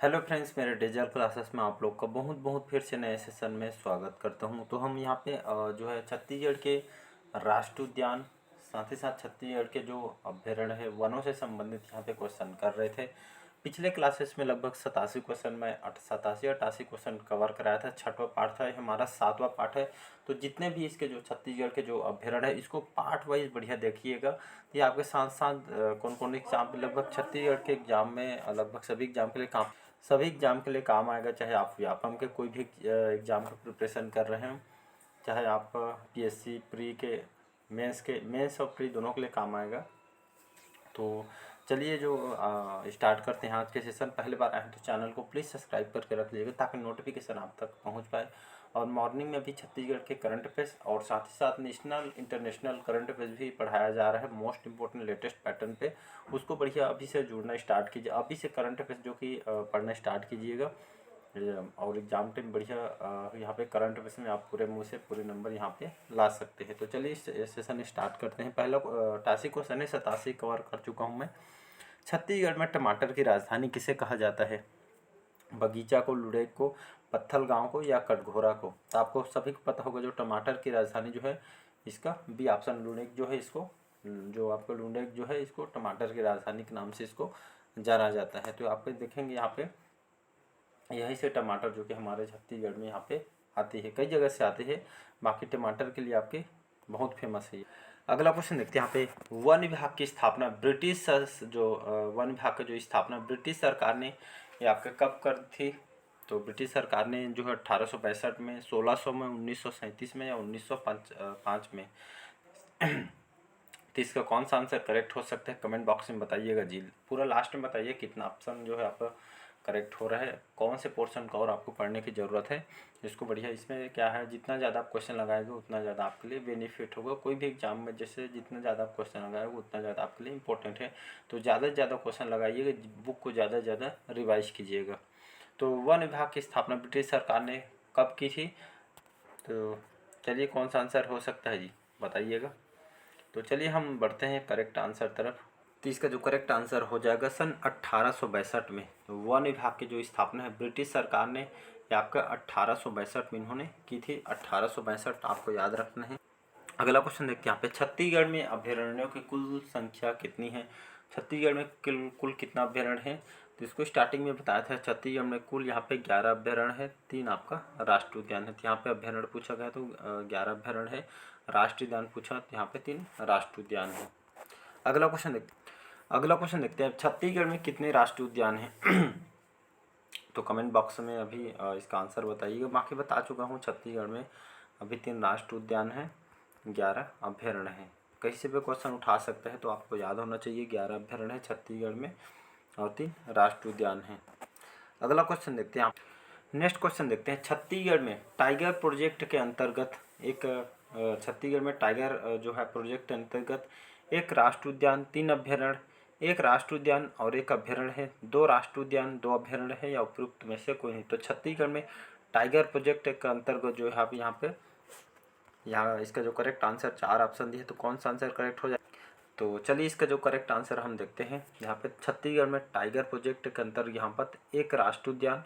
Hello friends, मेरे digital classes में आप लोग का बहुत बहुत फिर से नए सेशन में स्वागत करता हूं। तो हम यहाँ पे जो है छत्तीसगढ़ के राष्ट्रीय उद्यान, साथ ही साथ छत्तीसगढ़ के जो अभ्यारण्य है वनों से संबंधित यहाँ पे क्वेश्चन कर रहे थे। पिछले क्लासेस में लगभग 87 क्वेश्चन में 87-88 क्वेश्चन कवर कराया था। छठवां पार्ट था, ये हमारा 7वां पार्ट है। तो जितने भी इसके जो छत्तीसगढ़ के जो अभ्यारण्य है इसको पार्ट वाइज बढ़िया देखिएगा। ये आपके साथ साथ कौन कौन एग्जाम लगभग छत्तीसगढ़ के एग्जाम में लगभग सभी एग्जाम के लिए काम आएगा। चाहे आप व्यापम के कोई भी एग्जाम का प्रिपरेशन कर रहे हैं, चाहे आप पीएससी प्री के मेंस और प्री दोनों के लिए काम आएगा। तो चलिए जो स्टार्ट करते हैं आज के सेशन। पहली बार आए हैं तो चैनल को प्लीज़ सब्सक्राइब करके रख लीजिएगा ताकि नोटिफिकेशन आप तक पहुंच पाए। और मॉर्निंग में भी छत्तीसगढ़ के करंट अफेयर्स और साथ ही साथ नेशनल इंटरनेशनल करंट अफेयर्स भी पढ़ाया जा रहा है मोस्ट इंपॉर्टेंट लेटेस्ट पैटर्न पे। उसको बढ़िया अभी से जुड़ना स्टार्ट कीजिए, अभी से करंट अफेयर्स जो कि पढ़ना स्टार्ट कीजिएगा। और एग्जाम टाइम बढ़िया यहाँ पे करंट अफेयर्स में आप पूरे मुँह से पूरे नंबर यहाँ पे ला सकते हैं। तो चलिए इस सेशन स्टार्ट करते हैं। पहला 88 क्वेश्चन है, 87 कवर कर चुका हूँ मैं। छत्तीसगढ़ में टमाटर की राजधानी किसे कहा जाता है? बगीचा को, लुड़ेक को, पत्थल गांव को या कटघोरा को? तो आपको सभी को पता होगा जो टमाटर की राजधानी जो है इसका बी ऑप्शन लुड़ेक जो है, इसको जो आपको लुड़ेक जो है इसको टमाटर की राजधानी के नाम से इसको जाना जाता है। तो आप देखेंगे यहाँ पे यहीं से टमाटर जो कि हमारे छत्तीसगढ़ में यहाँ पे आती है, कई जगह से आती है। बाकी टमाटर के लिए आपके बहुत फेमस है। अगला क्वेश्चन देखते हैं यहाँ पे। वन विभाग की स्थापना वन विभाग की जो स्थापना ब्रिटिश सरकार ने ये आपके कब कर थी? तो ब्रिटिश सरकार ने जो है 1865 में, 1600 में, 1937 में या 1905 में। तो इसका कौन सा आंसर करेक्ट हो सकता है कमेंट बॉक्स में बताइएगा जी। पूरा लास्ट में बताइए कितना ऑप्शन जो है आपका करेक्ट हो रहा है, कौन से पोर्शन का और आपको पढ़ने की ज़रूरत है। इसको बढ़िया, इसमें क्या है जितना ज़्यादा आप क्वेश्चन लगाएंगे उतना ज़्यादा आपके लिए बेनिफिट होगा। कोई भी एग्जाम में जैसे जितना ज़्यादा आप क्वेश्चन लगाएंगे उतना ज़्यादा आपके लिए इंपॉर्टेंट है। तो ज़्यादा से ज़्यादा क्वेश्चन लगाइएगा, बुक को ज़्यादा से ज़्यादा रिवाइज कीजिएगा। तो वन विभाग की स्थापना ब्रिटिश सरकार ने कब की थी? तो चलिए कौन सा आंसर हो सकता है जी, बताइएगा। तो चलिए हम बढ़ते हैं करेक्ट आंसर तरफ। तो इसका जो करेक्ट आंसर हो जाएगा सन 1862 में। तो वन विभाग की जो स्थापना है ब्रिटिश सरकार ने ये आपका 1862 में इन्होंने की थी। 1862 आपको याद रखना है। अगला क्वेश्चन देखते हैं यहाँ पे। छत्तीसगढ़ में अभ्यारण्यों की कुल संख्या कितनी है? छत्तीसगढ़ में कुल कितना अभ्यारण्य है? तो इसको स्टार्टिंग में बताया था। छत्तीसगढ़ में कुल यहाँ पे 11 अभ्यारण्य है, 3 आपका राष्ट्रीय उद्यान है। तो यहाँ पे अभ्यारण्य पूछा गया तो 11 अभ्यारण्य है। राष्ट्रीय उद्यान पूछा तो यहाँ पे 3 राष्ट्रीय उद्यान है। अगला क्वेश्चन देखते हैं। छत्तीसगढ़ में कितने राष्ट्रीय उद्यान हैं? तो कमेंट बॉक्स में अभी इसका आंसर बताइएगा। बाकी बता चुका हूँ, छत्तीसगढ़ में अभी 3 राष्ट्रीय उद्यान हैं, 11 अभ्यारण्य हैं। कहीं से भी क्वेश्चन उठा सकते हैं, तो आपको याद होना चाहिए 11 अभ्यारण्य है छत्तीसगढ़ में और 3 राष्ट्रीय उद्यान हैं। अगला क्वेश्चन देखते हैं। नेक्स्ट क्वेश्चन देखते हैं। छत्तीसगढ़ में टाइगर प्रोजेक्ट के अंतर्गत छत्तीसगढ़ में टाइगर जो है प्रोजेक्ट के अंतर्गत एक राष्ट्रीय उद्यान, 3 अभ्यारण्य, एक राष्ट्रीय उद्यान और एक अभ्यारण्य है, 2 राष्ट्रीय उद्यान, 2 अभ्यारण्य है या उपयुक्त में से कोई नहीं। तो छत्तीसगढ़ में टाइगर प्रोजेक्ट के अंतर्गत जो है आप यहाँ इसका जो करेक्ट आंसर 4 ऑप्शन दिए, तो कौन सा आंसर करेक्ट हो जाए? तो चलिए इसका जो करेक्ट आंसर हम देखते हैं। यहाँ पे छत्तीसगढ़ में टाइगर प्रोजेक्ट के अंतर्गत यहाँ पर एक राष्ट्रीय उद्यान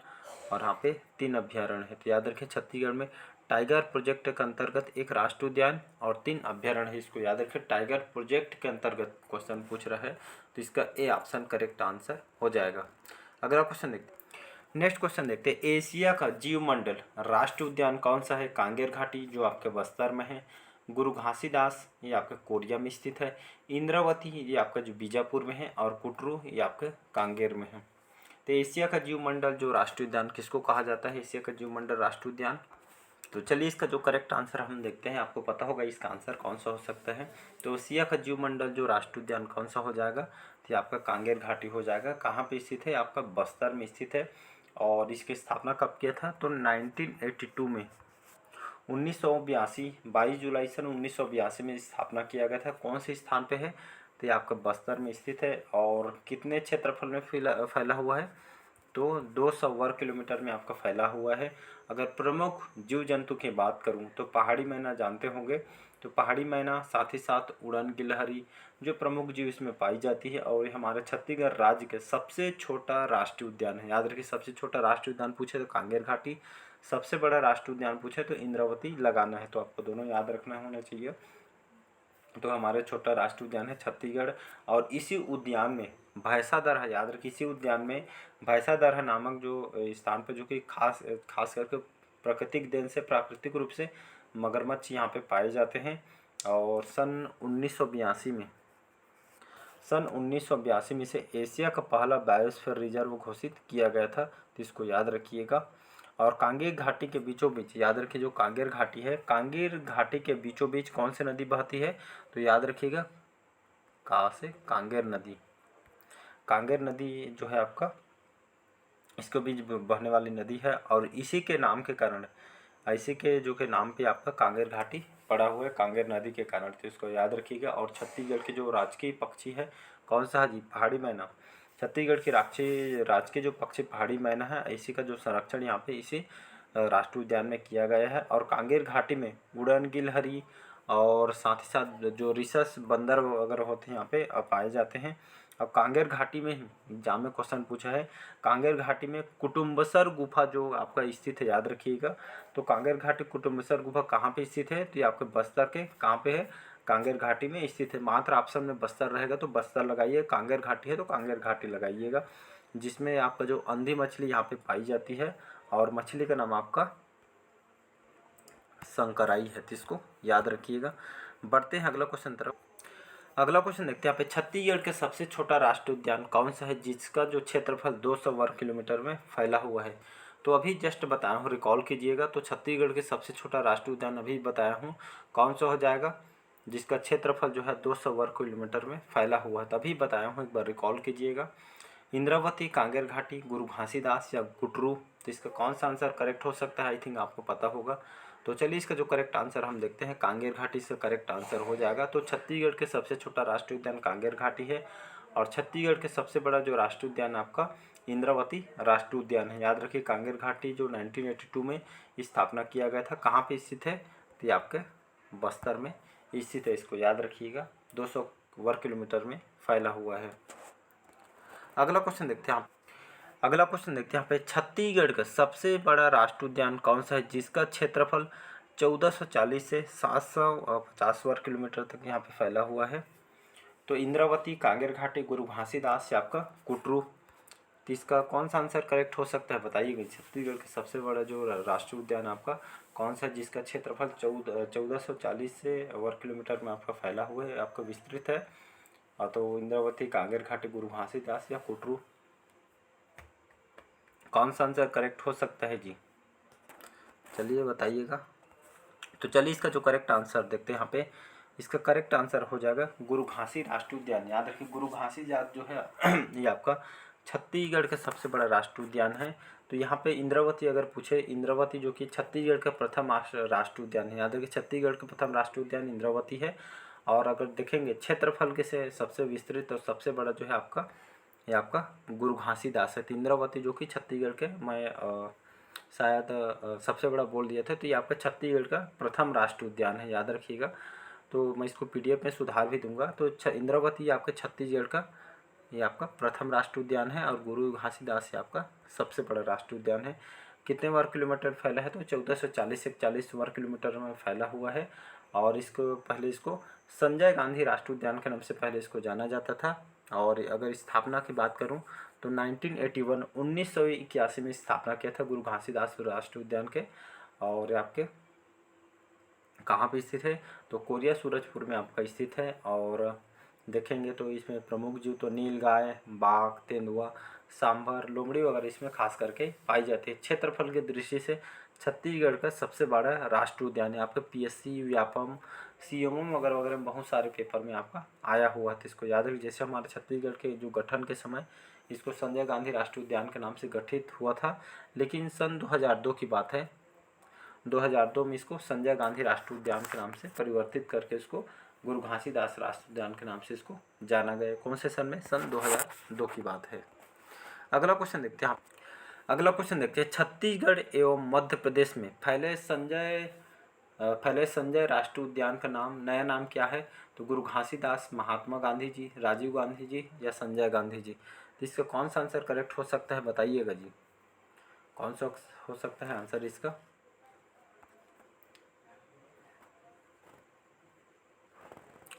और यहाँ पे 3 अभ्यारण्य है। तो याद रखें छत्तीसगढ़ में टाइगर प्रोजेक्ट के अंतर्गत एक राष्ट्रीय उद्यान और 3 अभ्यारण्य है। इसको याद रखें, टाइगर प्रोजेक्ट के अंतर्गत क्वेश्चन पूछ रहा है, तो इसका ए ऑप्शन करेक्ट आंसर हो जाएगा। अगला क्वेश्चन देखते हैं। नेक्स्ट क्वेश्चन देखते हैं। एशिया का जीवमंडल राष्ट्रीय उद्यान कौन सा है? कांगेर घाटी जो आपके बस्तर में है, गुरु घासीदास ये आपके कोरिया में स्थित है, इंद्रावती ये आपका जो बीजापुर में है और कुटरू ये आपके कांगेर में है। तो एशिया का जीवमंडल जो राष्ट्रीय उद्यान किसको कहा जाता है? एशिया का जीवमंडल राष्ट्रीय उद्यान। तो चलिए इसका जो करेक्ट आंसर हम देखते हैं। आपको पता होगा इसका आंसर कौन सा हो सकता है। तो एशिया का जीवमंडल जो राष्ट्रीय उद्यान कौन सा हो जाएगा? तो आपका कांगेर घाटी हो जाएगा। कहाँ पे स्थित है? आपका बस्तर में स्थित है। और इसकी स्थापना कब किया था? तो 1982 में, 1982 22 जुलाई सन 1982 में स्थापना किया गया था। कौन से स्थान पे है? तो ये आपका बस्तर में स्थित है। और कितने क्षेत्रफल में फैला हुआ है? तो 200 वर्ग किलोमीटर में आपका फैला हुआ है। अगर प्रमुख जीव जंतु की बात करूं तो पहाड़ी मैना जानते होंगे, तो पहाड़ी मैना, साथ ही साथ उड़न गिलहरी जो प्रमुख जीव इसमें पाई जाती है। और ये हमारे छत्तीसगढ़ राज्य के सबसे छोटा राष्ट्रीय उद्यान है। याद रखिए, सबसे छोटा राष्ट्रीय उद्यान पूछे तो कांगेर घाटी, सबसे बड़ा राष्ट्रीय उद्यान पूछे तो इंद्रावती लगाना है। तो आपको दोनों याद रखना होना चाहिए। तो हमारे छोटा राष्ट्रीय उद्यान है छत्तीसगढ़। और इसी उद्यान में भैंसादर है, याद रखिए, इसी उद्यान में भैंसादर है नामक जो स्थान पर, जो कि खास खास करके प्राकृतिक देन से, प्राकृतिक रूप से मगरमच्छ यहाँ पे पाए जाते हैं। और सन 1982 में इसे एशिया का पहला बायोस्फीयर रिजर्व घोषित किया गया था। तो इसको याद रखिएगा। और कांगेर घाटी के बीचों बीच, याद रखिए, जो कांगेर घाटी है, कांगेर घाटी के बीचों बीच कौन सी नदी बहती है? तो याद रखिएगा, कहाँ से? कांगेर नदी। कांगेर नदी जो है आपका, इसके बीच बहने वाली नदी है। और इसी के नाम के कारण, इसी के जो के नाम पे आपका कांगेर घाटी पड़ा हुआ है, कांगेर नदी के कारण। तो इसको याद रखिएगा। और छत्तीसगढ़ के जो राजकीय पक्षी है कौन सा है जी? पहाड़ी मैना। छत्तीसगढ़ की राजकीय जो पक्षी पहाड़ी मैना है, इसी का जो संरक्षण यहाँ पे इसी राष्ट्रीय उद्यान में किया गया है। और कांगेर घाटी में उड़न गिलहरी और साथ ही साथ जो रिसस बंदर वगैरह होते हैं यहाँ पे पाए जाते हैं। अब कांगेर घाटी में एग्जाम में क्वेश्चन पूछा है, कांगेर घाटी में कुटुम्बसर गुफा जो आपका स्थित है, याद रखिएगा। तो कांगेर घाटी कुटुम्बसर गुफा कहाँ पे स्थित है? तो ये आपके बस्तर के कहाँ पे है? कांगेर घाटी में स्थित है। मात्र ऑप्शन में बस्तर रहेगा तो बस्तर लगाइए, कांगेर घाटी है तो कांगेर घाटी लगाइएगा। जिसमें आपका जो अंधी मछली यहाँ पे पाई जाती है, और मछली का नाम आपका संकराई है। तो इसको याद रखिएगा। बढ़ते हैं अगला क्वेश्चन तरफ। अगला क्वेश्चन देखते हैं यहाँ पे, छत्तीसगढ़ के सबसे छोटा राष्ट्रीय उद्यान कौन सा है जिसका जो क्षेत्रफल 200 वर्ग किलोमीटर में फैला हुआ है? तो अभी जस्ट बताया हूँ, रिकॉल कीजिएगा। तो छत्तीसगढ़ के सबसे छोटा राष्ट्रीय उद्यान अभी बताया हूँ, कौन सा हो जाएगा? जिसका क्षेत्रफल जो है 200 वर्ग किलोमीटर में फैला हुआ है, तभी बताया हूँ, एक बार रिकॉल कीजिएगा। इंद्रावती, कांगेर घाटी, गुरु घासीदास या गुटरू? तो इसका कौन सा आंसर करेक्ट हो सकता है? आई थिंक आपको पता होगा। तो चलिए इसका जो करेक्ट आंसर हम देखते हैं, कांगेर घाटी से करेक्ट आंसर हो जाएगा। तो छत्तीसगढ़ के सबसे छोटा राष्ट्रीय उद्यान कांगेर घाटी है। और छत्तीसगढ़ के सबसे बड़ा जो राष्ट्रीय उद्यान आपका इंद्रावती राष्ट्रीय उद्यान है। याद रखिए, कांगेर घाटी जो 1982 में स्थापना किया गया था, कहाँ पे स्थित है? तो ये आपके बस्तर में स्थित है। इसको याद रखिएगा। 200 वर्ग किलोमीटर में फैला हुआ है। अगला क्वेश्चन देखते हैं अगला क्वेश्चन देखते हैं यहाँ पे, छत्तीसगढ़ का सबसे बड़ा राष्ट्रीय उद्यान कौन सा है जिसका क्षेत्रफल 1440 से 750 वर्ग किलोमीटर तक यहाँ पे फैला हुआ है? तो इंद्रावती, कांगेर घाटी, गुरु घासीदास या आपका कुटरू? तो इसका कौन सा आंसर करेक्ट हो सकता है बताइएगा। छत्तीसगढ़ का सबसे बड़ा जो राष्ट्रीय उद्यान आपका कौन सा, जिसका क्षेत्रफल 1440 से वर्ग किलोमीटर में आपका फैला हुआ है, आपका विस्तृत है? तो इंद्रावती, कांगेर घाटी, गुरु घासीदास या कुटरू? कौन सा आंसर करेक्ट हो सकता है जी? चलिए बताइएगा। तो चलिए इसका जो करेक्ट आंसर देखते हैं यहाँ पे, इसका करेक्ट आंसर हो जाएगा गुरु घासी राष्ट्रीय उद्यान। याद रखिए, गुरु घासी जात जो है ये आपका छत्तीसगढ़ का सबसे बड़ा राष्ट्रीय उद्यान है। तो यहाँ पे इंद्रावती अगर पूछे, इंद्रावती जो कि छत्तीसगढ़ का प्रथम राष्ट्रीय उद्यान है। याद रखिए, छत्तीसगढ़ का प्रथम राष्ट्रीय उद्यान इंद्रावती है। और अगर देखेंगे क्षेत्रफल के से सबसे विस्तृत और सबसे बड़ा जो है आपका, ये आपका गुरु घासीदास है। तो इंद्रावती जो कि छत्तीसगढ़ के, मैं शायद सबसे बड़ा बोल दिया था, तो ये आपका छत्तीसगढ़ का प्रथम राष्ट्रीय उद्यान है, याद रखिएगा। तो मैं इसको पीडीएफ में सुधार भी दूंगा। तो इंद्रावती आपके छत्तीसगढ़ का ये आपका प्रथम राष्ट्रीय उद्यान है, और गुरु घासीदास ये आपका सबसे बड़ा राष्ट्रीय उद्यान है। कितने वर्ग किलोमीटर फैला है? तो 1440 से 41 वर्ग किलोमीटर में फैला हुआ है। और इसको पहले इसको संजय गांधी राष्ट्रीय उद्यान के नाम से पहले इसको जाना जाता था। और अगर स्थापना की बात करूं तो 1981 में स्थापना किया था गुरु घासीदास राष्ट्रीय उद्यान के। और आपके कहाँ पे स्थित है? तो कोरिया सूरजपुर में आपका स्थित है। और देखेंगे तो इसमें प्रमुख जीव तो नीलगाय, बाघ, तेंदुआ, सांभर, लोमड़ी वगैरह इसमें खास करके पाई जाती है। क्षेत्रफल की दृष्टि से छत्तीसगढ़ का सबसे बड़ा राष्ट्रीय उद्यान है। आपका पीएससी, व्यापम, सीएमओ वगैरह वगैरह बहुत सारे पेपर में आपका आया हुआ है। तो इसको याद रखिए। जैसे हमारे छत्तीसगढ़ के जो गठन के समय इसको संजय गांधी राष्ट्रीय उद्यान के नाम से गठित हुआ था, लेकिन सन 2002 की बात है, 2002 में इसको संजय गांधी राष्ट्रीय उद्यान के नाम से परिवर्तित करके इसको गुरु घासीदास राष्ट्रीय उद्यान के नाम से इसको जाना गया। कौन से सन में? सन 2002 की बात है। अगला क्वेश्चन देखते हैं छत्तीसगढ़ एवं मध्य प्रदेश में फैले संजय फैले संजय राष्ट्रीय उद्यान का नया नाम क्या है? तो गुरु घासीदास, महात्मा गांधी जी, राजीव गांधी जी या संजय गांधी जी। तो इसका कौन सा आंसर करेक्ट हो सकता है, बताइएगा जी, कौन सा हो सकता है आंसर इसका?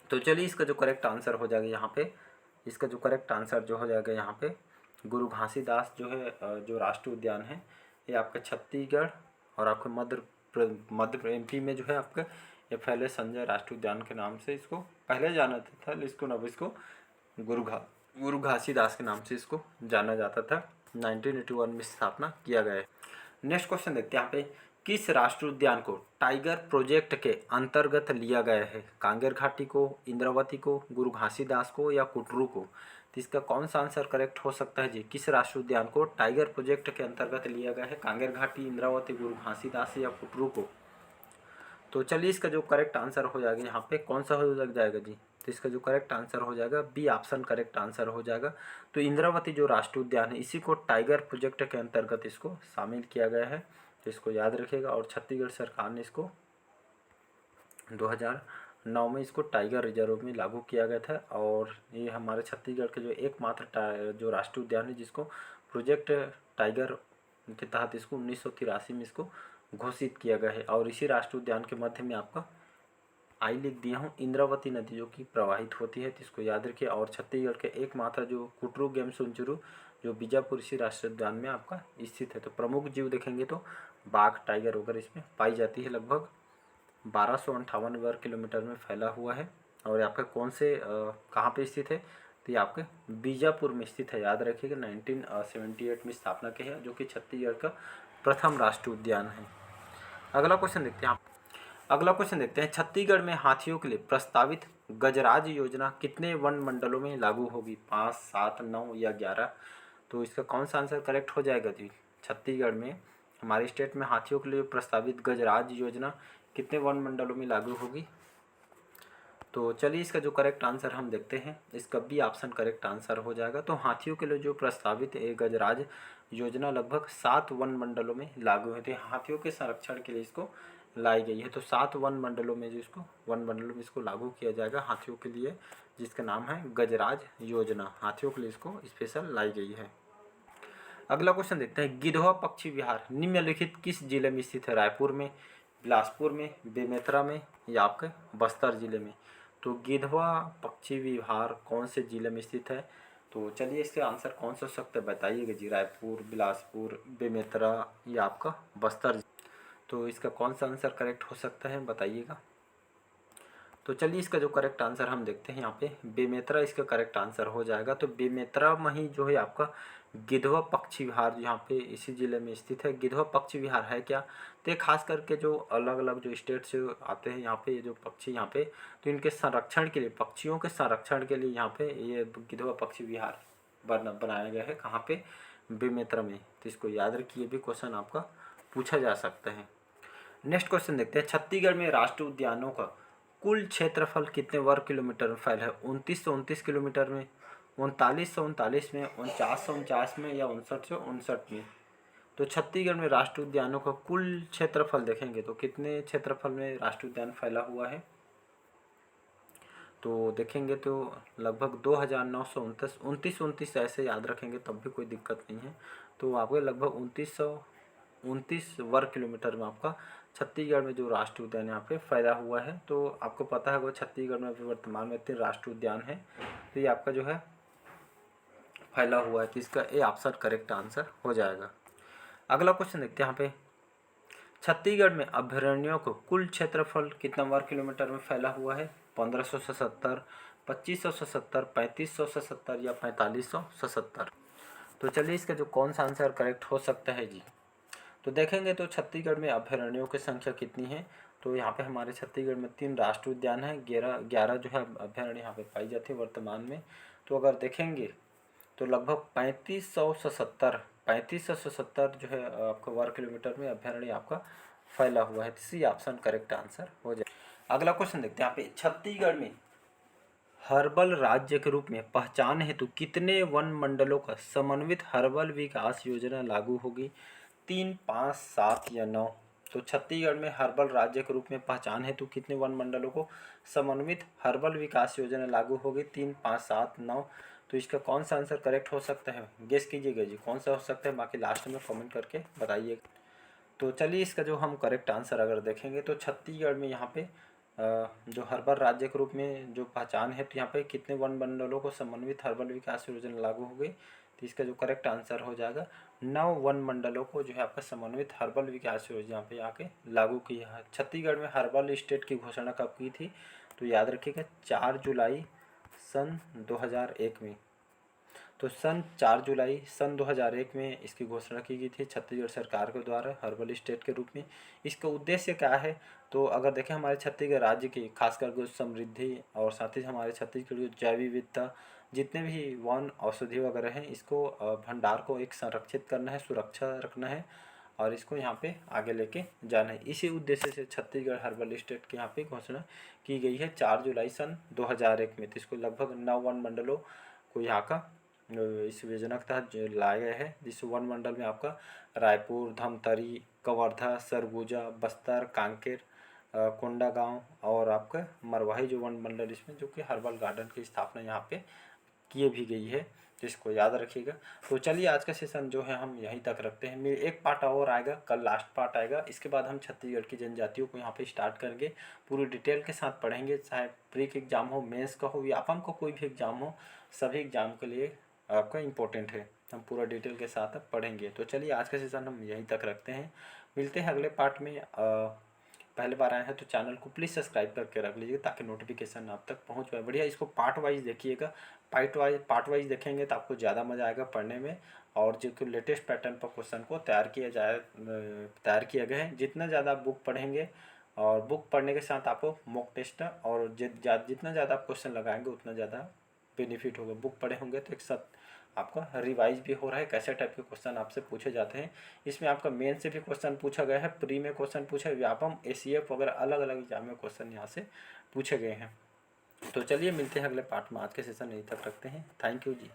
तो चलिए इसका जो करेक्ट आंसर हो जाएगा यहाँ पे, इसका जो करेक्ट आंसर जो हो जाएगा यहाँ पे, गुरु घासीदास जो है जो राष्ट्रीय उद्यान है ये आपका छत्तीसगढ़ और आपके मध्य एमपी में जो है आपका ये फैले संजय राष्ट्रीय उद्यान के नाम से इसको पहले जाना था, लेकिन अब इसको गुरु घासीदास के नाम से इसको जाना जाता था। 1981 में स्थापना किया गया है। नेक्स्ट क्वेश्चन देखते हैं यहाँ पे, किस राष्ट्रीय उद्यान को टाइगर प्रोजेक्ट के अंतर्गत लिया गया है? कांगेर घाटी को, इंद्रावती को, गुरु घासीदास को या कुटरू को? तो इसका कौन सा आंसर करेक्ट हो सकता है जी? किस राष्ट्रीय उद्यान को टाइगर प्रोजेक्ट के अंतर्गत लिया गया है? कांगेर घाटी, इंद्रावती, गुरु घासीदास या कुटरू को? तो चलिए इसका जो करेक्ट आंसर हो जाएगा यहाँ पे कौन सा हो लग जाएगा जी? तो इसका जो करेक्ट आंसर हो जाएगा बी ऑप्शन करेक्ट आंसर हो जाएगा। तो इंद्रावती जो राष्ट्रीय उद्यान है इसी को टाइगर प्रोजेक्ट के अंतर्गत इसको शामिल किया गया है, तो इसको याद रखिएगा। और छत्तीसगढ़ सरकार ने इसको 2009 में इसको टाइगर रिजर्व में लागू किया गया था। और ये हमारे छत्तीसगढ़ के जो एकमात्र जो राष्ट्रीय उद्यान है जिसको प्रोजेक्ट टाइगर के तहत इसको 1983 में इसको घोषित किया गया है। और इसी राष्ट्रीय उद्यान के मध्य में आपका आई लिख दिया हूँ इंद्रावती नदी जो कि प्रवाहित होती है, तो इसको याद रखिए। और छत्तीसगढ़ के एकमात्र जो कुटरू गेम सेंचुरी जो बीजापुर इसी राष्ट्रीय उद्यान में आपका स्थित है। तो प्रमुख जीव देखेंगे तो बाघ, टाइगर वगैरह इसमें पाई जाती है। लगभग 1258 वर्ग किलोमीटर में फैला हुआ है। और आपका कौन से कहाँ पे स्थित है? तो ये आपके बीजापुर में स्थित है, याद रखिएगा। 1978 में स्थापना की है, जो कि छत्तीसगढ़ का प्रथम राष्ट्रीय उद्यान है। अगला क्वेश्चन देखते हैं छत्तीसगढ़ में हाथियों के लिए प्रस्तावित गजराज योजना कितने वन मंडलों में लागू होगी? 5, 7, 9 या 11? तो इसका कौन सा आंसर करेक्ट हो जाएगा जी? छत्तीसगढ़ में हमारे स्टेट में हाथियों के लिए प्रस्तावित गजराज योजना कितने वन मंडलों में लागू होगी? तो चलिए इसका जो करेक्ट आंसर हम देखते हैं, इसका बी ऑप्शन करेक्ट आंसर हो जाएगा। तो हाथियों के लिए जो प्रस्तावित गजराज योजना लगभग 7 वन मंडलों में लागू है। तो हाथियों के संरक्षण के लिए इसको लाई गई है। तो 7 वन मंडलों में इसको लागू किया जाएगा हाथियों के लिए, जिसका नाम है गजराज योजना। हाथियों के लिए इसको स्पेशल लाई गई है। अगला क्वेश्चन देखते हैं, गिधवा पक्षी विहार निम्नलिखित किस जिले में स्थित है? रायपुर में, बिलासपुर में, बेमेतरा में या आपके बस्तर जिले में? तो गिधवा पक्षी विहार कौन से जिले में स्थित है? तो चलिए इसका आंसर कौन सा हो सकता है, बताइएगा जी। रायपुर, बिलासपुर, बेमेतरा या आपका बस्तर? तो इसका कौन सा आंसर करेक्ट हो सकता है, बताइएगा। तो चलिए इसका जो करेक्ट आंसर हम देखते हैं यहाँ पे बेमेतरा इसका करेक्ट आंसर हो जाएगा। तो बेमेतरा में ही जो है आपका गिधवा पक्षी विहार यहाँ पे इसी जिले में स्थित है। गिधवा पक्षी विहार है क्या? तो ये खास करके जो अलग अलग जो स्टेट से आते हैं यहाँ पे ये जो पक्षी यहाँ पे, तो इनके संरक्षण के लिए, पक्षियों के संरक्षण के लिए यहाँ पे ये गिधवा पक्षी विहार बनाया गया है। कहाँ पे? बेमेतरा में। तो इसको याद रखिए, भी क्वेश्चन आपका पूछा जा सकता है। नेक्स्ट क्वेश्चन देखते हैं, छत्तीसगढ़ में राष्ट्रीय उद्यानों का कुल क्षेत्रफल कितने वर्ग किलोमीटर में फैला है? 2929 किलोमीटर में, 3939 में, 4949 में या 5959 में? तो छत्तीसगढ़ में राष्ट्रीय उद्यानों का कुल क्षेत्रफल देखेंगे तो कितने क्षेत्रफल में राष्ट्रीय उद्यान फैला हुआ है? तो देखेंगे तो लगभग 2929 ऐसे याद रखेंगे तब भी कोई दिक्कत नहीं है। तो आपको लगभग 2929 वर्ग किलोमीटर में आपका छत्तीसगढ़ में जो राष्ट्रीय उद्यान यहाँ पे फैला हुआ है। तो आपको पता है वो छत्तीसगढ़ में अभी वर्तमान में 3 राष्ट्रीय उद्यान है, तो ये आपका जो है फैला हुआ है। तो इसका ए ऑप्शन करेक्ट आंसर हो जाएगा। अगला क्वेश्चन देखते हैं यहाँ पे, छत्तीसगढ़ में अभयारण्यों को कुल क्षेत्रफल कितना वर्ग किलोमीटर में फैला हुआ है? 1577, 2577, 3577 या 4577? तो चलिए इसका जो कौन सा आंसर करेक्ट हो सकता है जी? तो देखेंगे तो छत्तीसगढ़ में अभयारण्यों की संख्या कितनी है? तो यहाँ पे हमारे छत्तीसगढ़ में 3 राष्ट्रीय उद्यान हैं, 11 जो है अभयारण्य यहाँ पे पाई जाती है वर्तमान में। तो अगर देखेंगे तो लगभग 3570 जो है आपका वर्ग किलोमीटर में अभयारण्य आपका फैला हुआ है। सी ऑप्शन करेक्ट आंसर हो जाए। अगला क्वेश्चन देखते हैं यहाँ पे, छत्तीसगढ़ में हर्बल राज्य के रूप में पहचान हेतु कितने वन मंडलों का समन्वित हर्बल विकास योजना लागू होगी? 3, 5, 7 या 9? तो छत्तीसगढ़ में हर्बल राज्य के रूप में पहचान हेतु कितने वन मंडलों को समन्वित हर्बल विकास योजना लागू होगी? 3, 5, 7, 9। तो इसका कौन सा आंसर करेक्ट हो सकता है? गेस कीजिएगा जी कौन सा हो सकता है, बाकी लास्ट में कमेंट करके बताइए। तो चलिए इसका जो हम करेक्ट आंसर अगर देखेंगे तो छत्तीसगढ़ में यहाँ पे जो हर्बल राज्य के रूप में जो पहचान है, तो यहाँ पे कितने वन मंडलों को समन्वित हर्बल विकास योजना लागू हो गई? तो इसका जो करेक्ट आंसर हो जाएगा 9 वन मंडलों को जो है आपका समन्वित हर्बल विकास योजना यहाँ पे आके लागू किया है। छत्तीसगढ़ में हर्बल स्टेट की घोषणा कब की थी? तो याद रखिएगा 4 जुलाई सन 2001 में। तो 4 जुलाई सन 2001 में इसकी घोषणा की गई थी छत्तीसगढ़ सरकार के द्वारा हर्बल स्टेट के रूप में। इसका उद्देश्य क्या है? तो अगर देखें हमारे छत्तीसगढ़ राज्य की खासकर समृद्धि और साथ ही हमारे छत्तीसगढ़ की जैव विविधता, जितने भी वन औषधि वगैरह हैं, इसको भंडार को एक संरक्षित करना है, सुरक्षा रखना है और इसको यहाँ पे आगे लेके जाना है। इसी उद्देश्य से छत्तीसगढ़ हर्बल स्टेट की यहाँ पे घोषणा की गई है 4 जुलाई सन 2001 में। तो इसको लगभग 9 वन मंडलों को यहाँ का इस योजना के तहत जो लाया गया है, जिस वन मंडल में आपका रायपुर, धमतरी, कवर्धा, सरगुजा, बस्तर, कांकेर, कोंडागांव और आपका मरवाही जो वन मंडल इसमें जो कि हर्बल गार्डन की स्थापना यहाँ पे किए भी गई है, जिसको याद रखिएगा। तो चलिए आज का सेशन जो है हम यहीं तक रखते हैं। मेरे एक पार्ट और आएगा, कल लास्ट पार्ट आएगा। इसके बाद हम छत्तीसगढ़ की जनजातियों को यहाँ पे स्टार्ट करेंगे, पूरी डिटेल के साथ पढ़ेंगे। चाहे प्री का एग्जाम हो, मेंस का हो, व्यापम का कोई भी एग्जाम हो, सभी एग्जाम के लिए आपका इम्पोर्टेंट है, हम पूरा डिटेल के साथ पढ़ेंगे। तो चलिए आज का सेशन हम यहीं तक रखते हैं, मिलते हैं अगले पार्ट में। पहले बार आए हैं तो चैनल को प्लीज़ सब्सक्राइब करके रख लीजिए ताकि नोटिफिकेशन आप तक पहुंच पाए। बढ़िया, इसको पार्ट वाइज देखिएगा, पार्ट वाइज देखेंगे तो आपको ज़्यादा मज़ा आएगा पढ़ने में। और जो लेटेस्ट पैटर्न पर क्वेश्चन को तैयार किया गया है। जितना ज़्यादा बुक पढ़ेंगे और बुक पढ़ने के साथ आपको मॉक टेस्ट और जितना ज़्यादा आप क्वेश्चन लगाएंगे उतना ज़्यादा बेनिफिट होगा। बुक पढ़े होंगे तो एक साथ आपका रिवाइज भी हो रहा है, कैसे टाइप के क्वेश्चन आपसे पूछे जाते हैं। इसमें आपका मेन से भी क्वेश्चन पूछा गया है, प्री में क्वेश्चन पूछा है, व्यापम, एसीएफ वगैरह अलग अलग एग्जाम में क्वेश्चन यहाँ से पूछे गए हैं। तो चलिए मिलते हैं अगले पार्ट में, आज के सेशन यहीं तक रखते हैं। Thank you ji.